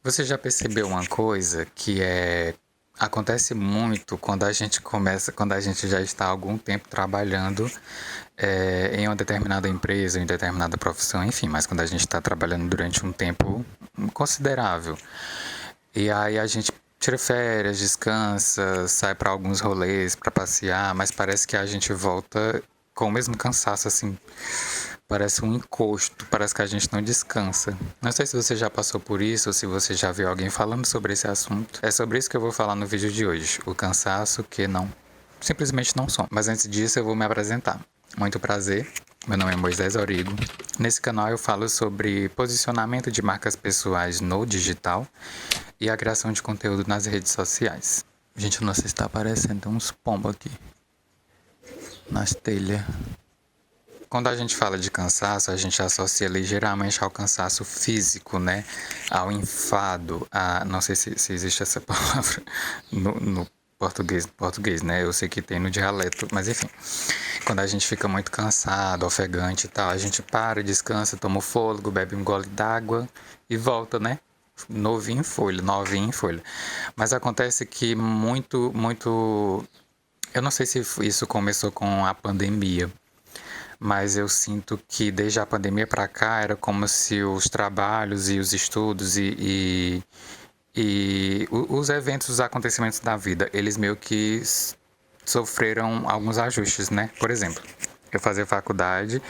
Você já percebeu uma coisa que acontece muito quando a gente começa, quando a gente já está há algum tempo trabalhando em uma determinada empresa, em determinada profissão, enfim, mas quando a gente está trabalhando durante um tempo considerável. E aí a gente tira férias, descansa, sai para alguns rolês, para passear, mas parece que a gente volta com o mesmo cansaço, assim. Parece um encosto, parece que a gente não descansa. Não sei se você já passou por isso ou se você já viu alguém falando sobre esse assunto. É sobre isso que eu vou falar no vídeo de hoje. O cansaço que não, simplesmente não some. Mas antes disso eu vou me apresentar. Muito prazer, meu nome é Moisés Origo. Nesse canal eu falo sobre posicionamento de marcas pessoais no digital e a criação de conteúdo nas redes sociais. Gente, não sei se está aparecendo uns pombos aqui nas telhas. Quando a gente fala de cansaço, a gente associa ligeiramente ao cansaço físico, né? Ao enfado, não sei se existe essa palavra no português, né? Eu sei que tem no dialeto, mas enfim. Quando a gente fica muito cansado, ofegante e tal, a gente para, descansa, toma o fôlego, bebe um gole d'água e volta, né? Novinho em folha. Mas acontece que muito. Eu não sei se isso começou com a pandemia, mas eu sinto que desde a pandemia para cá era como se os trabalhos e os estudos e os eventos, os acontecimentos da vida, eles meio que sofreram alguns ajustes, né? Por exemplo, eu fazia faculdade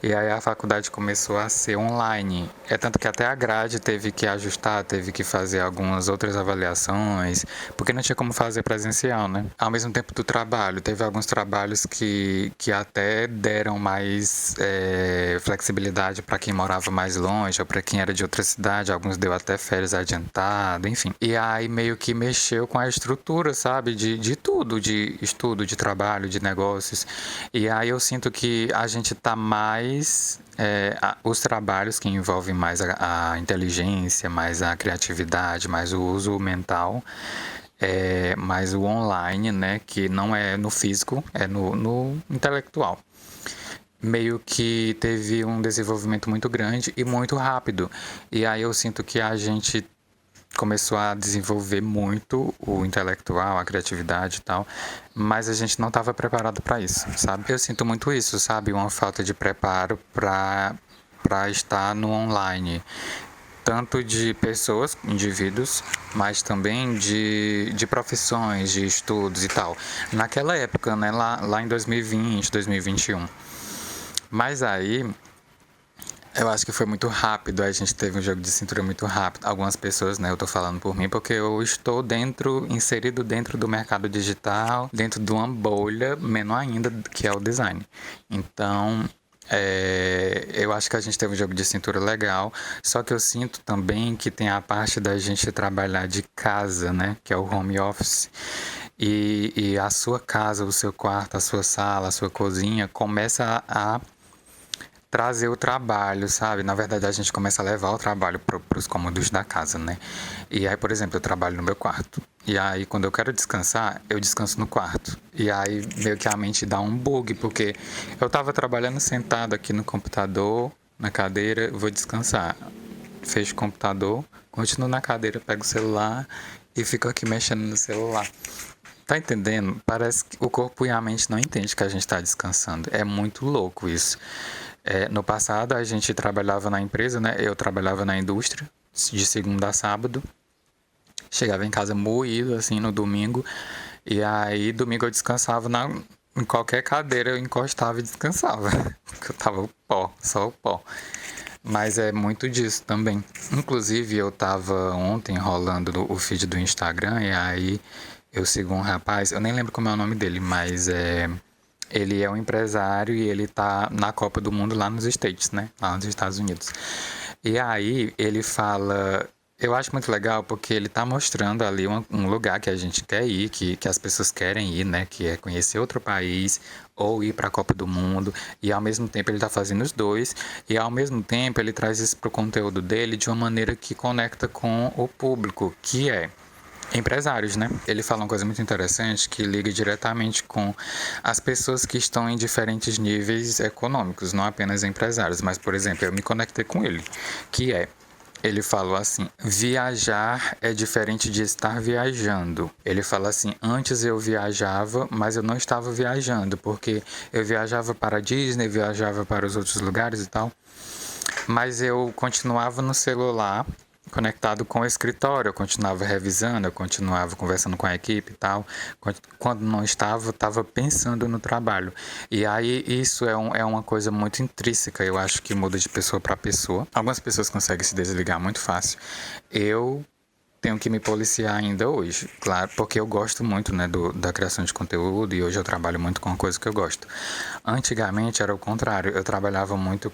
e aí a faculdade começou a ser online. É tanto que até a grade teve que ajustar, teve que fazer algumas outras avaliações, porque não tinha como fazer presencial, né? Ao mesmo tempo do trabalho, teve alguns trabalhos que até deram mais flexibilidade para quem morava mais longe ou para quem era de outra cidade. Alguns deu até férias adiantado, enfim. E aí meio que mexeu com a estrutura, sabe? De tudo, de estudo, de trabalho, de negócios. E aí eu sinto que a gente tá mais os trabalhos que envolvem mais a inteligência, mais a criatividade, mais o uso mental, mais o online, né? Que não é no físico, é no intelectual. Meio que teve um desenvolvimento muito grande e muito rápido. E aí eu sinto que a gente começou a desenvolver muito o intelectual, a criatividade e tal, mas a gente não estava preparado para isso, sabe? Eu sinto muito isso, sabe? Uma falta de preparo para estar no online, tanto de pessoas, indivíduos, mas também de profissões, de estudos e tal. Naquela época, né, lá em 2020, 2021. Mas aí eu acho que foi muito rápido, a gente teve um jogo de cintura muito rápido. Algumas pessoas, né, eu tô falando por mim, porque eu estou inserido dentro do mercado digital, dentro de uma bolha menor ainda, que é o design. Então, eu acho que a gente teve um jogo de cintura legal, só que eu sinto também que tem a parte da gente trabalhar de casa, né, que é o home office. E a sua casa, o seu quarto, a sua sala, a sua cozinha começa a trazer o trabalho, sabe? Na verdade, a gente começa a levar o trabalho para os cômodos da casa, né? E aí, por exemplo, eu trabalho no meu quarto. E aí, quando eu quero descansar, eu descanso no quarto. E aí, meio que a mente dá um bug, porque eu tava trabalhando sentado aqui no computador, na cadeira, vou descansar. Fecho o computador, continuo na cadeira, pego o celular e fico aqui mexendo no celular. Tá entendendo? Parece que o corpo e a mente não entendem que a gente está descansando. É muito louco isso. No passado, a gente trabalhava na empresa, né? Eu trabalhava na indústria, de segunda a sábado. Chegava em casa moído, assim, no domingo. E aí, domingo eu descansava em qualquer cadeira, eu encostava e descansava. Porque eu tava o pó, só o pó. Mas é muito disso também. Inclusive, eu tava ontem rolando o feed do Instagram e aí eu sigo um rapaz, eu nem lembro como é o nome dele, mas ele é um empresário e ele tá na Copa do Mundo lá nos States, né? Lá nos Estados Unidos. E aí ele fala. Eu acho muito legal porque ele tá mostrando ali um lugar que a gente quer ir, que as pessoas querem ir, né? Que é conhecer outro país ou ir para a Copa do Mundo. E ao mesmo tempo ele tá fazendo os dois. E ao mesmo tempo ele traz isso pro conteúdo dele de uma maneira que conecta com o público, que é empresários, né? Ele fala uma coisa muito interessante que liga diretamente com as pessoas que estão em diferentes níveis econômicos, não apenas empresários, mas, por exemplo, eu me conectei com ele, que é Ele falou assim: viajar é diferente de estar viajando. Ele fala assim: antes eu viajava, mas eu não estava viajando, porque eu viajava para a Disney, viajava para os outros lugares e tal, mas eu continuava no celular, conectado com o escritório, eu continuava revisando, eu continuava conversando com a equipe e tal. Quando não estava pensando no trabalho. E aí isso é uma coisa muito intrínseca, eu acho que muda de pessoa para pessoa. Algumas pessoas conseguem se desligar muito fácil. Eu tenho que me policiar ainda hoje, claro, porque eu gosto muito, né, da criação de conteúdo e hoje eu trabalho muito com a coisa que eu gosto. Antigamente era o contrário, eu trabalhava muito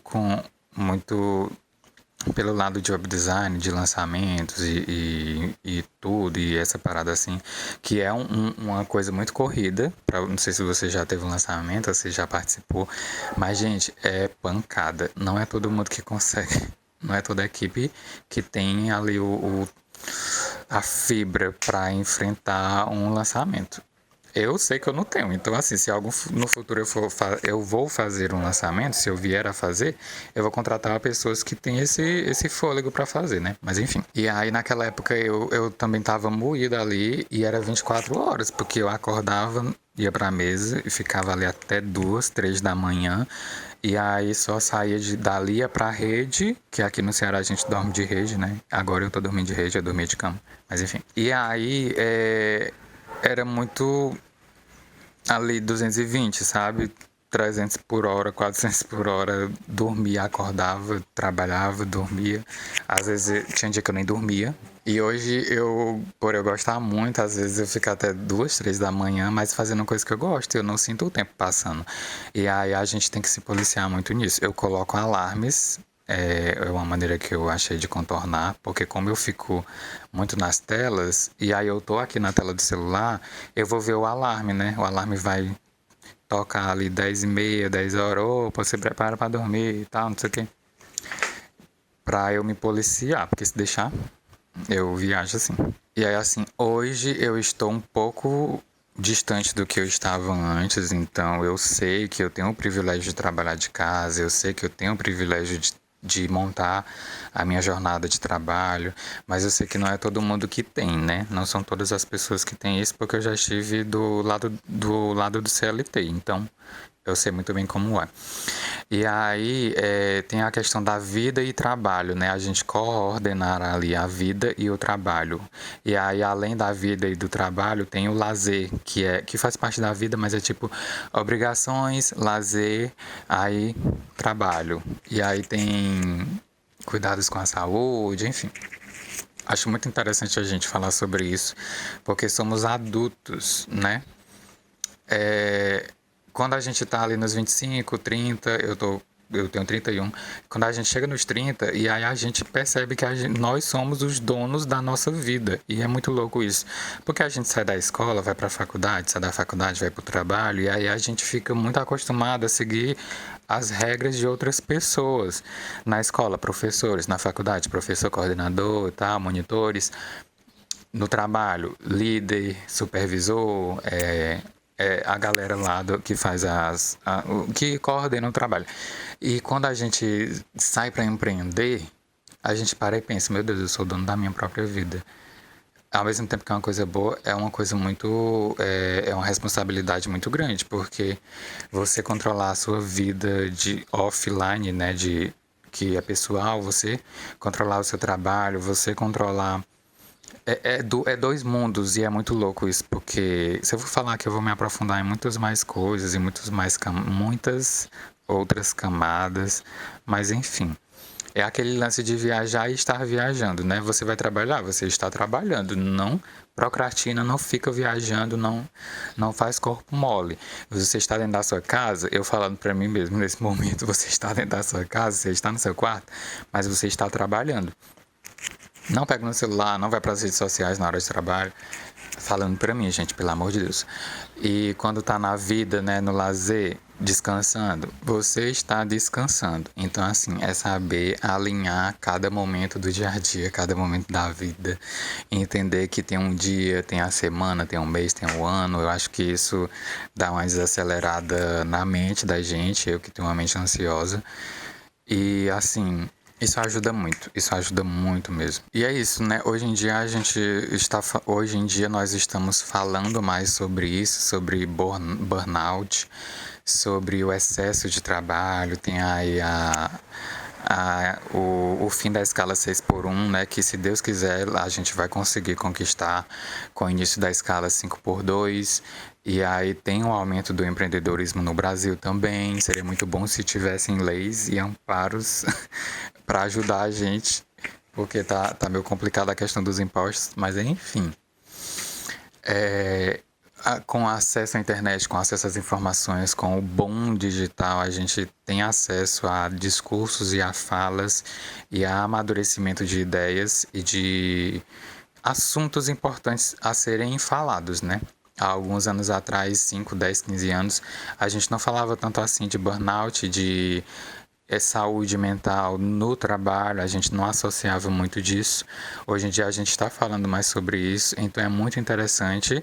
pelo lado de web design, de lançamentos e tudo, e essa parada assim, que é uma coisa muito corrida. Não sei se você já teve um lançamento, se já participou, mas, gente, é pancada. Não é todo mundo que consegue, não é toda a equipe que tem ali a fibra para enfrentar um lançamento. Eu sei que eu não tenho. Então, assim, se algo no futuro eu vou fazer um lançamento, se eu vier a fazer, eu vou contratar pessoas que têm esse fôlego para fazer, né? Mas enfim. E aí, naquela época, eu também tava moído ali e era 24 horas, porque eu acordava, ia pra mesa e ficava ali até 2, 3 da manhã. E aí só saía dali ia pra rede, que aqui no Ceará a gente dorme de rede, né? Agora eu tô dormindo de rede, eu dormia de cama. Mas enfim. E aí, era muito ali 220, sabe? 300 por hora, 400 por hora, dormia, acordava, trabalhava, dormia. Às vezes tinha dia que eu nem dormia. E hoje por eu gostar muito, às vezes eu fico até 2, 3 da manhã, mas fazendo coisa que eu gosto, eu não sinto o tempo passando. E aí a gente tem que se policiar muito nisso. Eu coloco alarmes, é uma maneira que eu achei de contornar, porque como eu fico muito nas telas, e aí eu tô aqui na tela do celular, eu vou ver o alarme, né? O alarme vai tocar ali 10h30, 10 horas, opa, você prepara pra dormir e tal, não sei o quê. Pra eu me policiar, porque se deixar, eu viajo assim. E aí, assim, hoje eu estou um pouco distante do que eu estava antes, então eu sei que eu tenho o privilégio de trabalhar de casa, eu sei que eu tenho o privilégio de montar a minha jornada de trabalho, mas eu sei que não é todo mundo que tem, né? Não são todas as pessoas que têm isso, porque eu já estive do lado do CLT, então eu sei muito bem como é. E aí tem a questão da vida e trabalho, né? A gente coordenar ali a vida e o trabalho. E aí, além da vida e do trabalho, tem o lazer, que faz parte da vida, mas é tipo obrigações, lazer, aí trabalho. E aí tem cuidados com a saúde, enfim. Acho muito interessante a gente falar sobre isso, porque somos adultos, né? É, quando a gente tá ali nos 25, 30, eu tenho 31. Quando a gente chega nos 30, e aí a gente percebe que nós somos os donos da nossa vida. E é muito louco isso. Porque a gente sai da escola, vai pra faculdade, sai da faculdade, vai pro trabalho, e aí a gente fica muito acostumado a seguir as regras de outras pessoas. Na escola, professores, na faculdade, professor, coordenador, tal, monitores. No trabalho, líder, supervisor, a galera lá que faz que coordena o trabalho. E quando a gente sai para empreender, a gente para e pensa, meu Deus, eu sou dono da minha própria vida. Ao mesmo tempo que é uma coisa boa, é uma coisa é uma responsabilidade muito grande, porque você controlar a sua vida de offline, né, que é pessoal, você controlar o seu trabalho, você controlar é dois mundos e é muito louco isso, porque se eu for falar que eu vou me aprofundar em muitas mais coisas e muitas outras camadas, mas enfim. É aquele lance de viajar e estar viajando, né? Você vai trabalhar, você está trabalhando, não procrastina, não fica viajando, não faz corpo mole. Você está dentro da sua casa, eu falando para mim mesmo nesse momento, você está dentro da sua casa, você está no seu quarto, mas você está trabalhando. Não pega no celular, não vai para as redes sociais na hora de trabalho. Falando pra mim, gente, pelo amor de Deus. E quando tá na vida, né, no lazer, descansando, você está descansando. Então, assim, é saber alinhar cada momento do dia a dia, cada momento da vida. Entender que tem um dia, tem a semana, tem um mês, tem um ano. Eu acho que isso dá uma desacelerada na mente da gente, eu que tenho uma mente ansiosa. E, assim, Isso ajuda muito mesmo. E é isso, né? Hoje em dia nós estamos falando mais sobre isso, sobre burnout, sobre o excesso de trabalho, tem aí o fim da escala 6x1, né? Que se Deus quiser a gente vai conseguir conquistar com o início da escala 5x2. E aí tem o aumento do empreendedorismo no Brasil também. Seria muito bom se tivessem leis e amparos para ajudar a gente, porque tá meio complicada a questão dos impostos, mas enfim. É, com acesso à internet, com acesso às informações, com o boom digital, a gente tem acesso a discursos e a falas e a amadurecimento de ideias e de assuntos importantes a serem falados, né? Há alguns anos atrás, 5, 10, 15 anos, a gente não falava tanto assim de burnout, de saúde mental no trabalho, a gente não associava muito disso. Hoje em dia a gente está falando mais sobre isso, então é muito interessante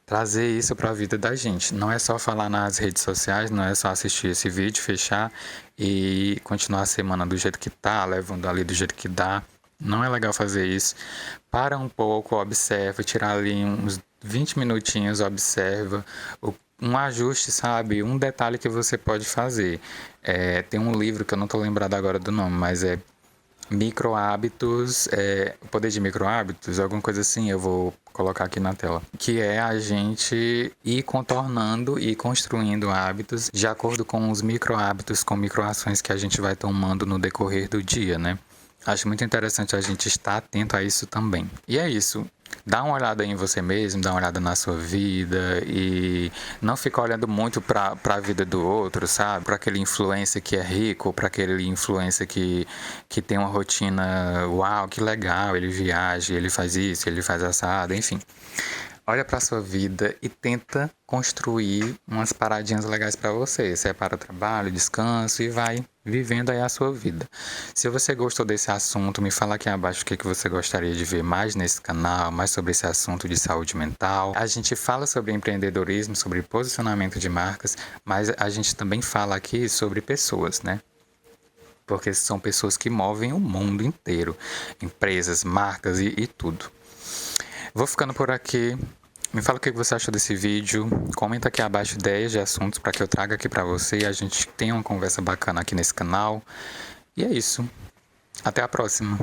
trazer isso para a vida da gente. Não é só falar nas redes sociais, não é só assistir esse vídeo, fechar e continuar a semana do jeito que tá, levando ali do jeito que dá. Não é legal fazer isso. Para um pouco, observa, tirar ali uns 20 minutinhos, observa um ajuste, sabe? Um detalhe que você pode fazer. Tem um livro que eu não estou lembrado agora do nome, mas é Micro Hábitos, o poder de micro hábitos, alguma coisa assim, eu vou colocar aqui na tela. Que é a gente ir contornando e construindo hábitos de acordo com os micro hábitos, com micro ações que a gente vai tomando no decorrer do dia, né? Acho muito interessante a gente estar atento a isso também. E é isso. Dá uma olhada em você mesmo, dá uma olhada na sua vida e não fica olhando muito para a vida do outro, sabe? Para aquele influencer que é rico, para aquele influencer que tem uma rotina, uau, que legal, ele viaja, ele faz isso, ele faz assado, enfim. Olha para sua vida e tenta construir umas paradinhas legais para você. Separa o trabalho, descanso e vai vivendo aí a sua vida. Se você gostou desse assunto, me fala aqui abaixo o que você gostaria de ver mais nesse canal, mais sobre esse assunto de saúde mental. A gente fala sobre empreendedorismo, sobre posicionamento de marcas, mas a gente também fala aqui sobre pessoas, né? Porque são pessoas que movem o mundo inteiro. Empresas, marcas e tudo. Vou ficando por aqui. Me fala o que você achou desse vídeo. Comenta aqui abaixo ideias de assuntos para que eu traga aqui para você e a gente tenha uma conversa bacana aqui nesse canal. E é isso. Até a próxima.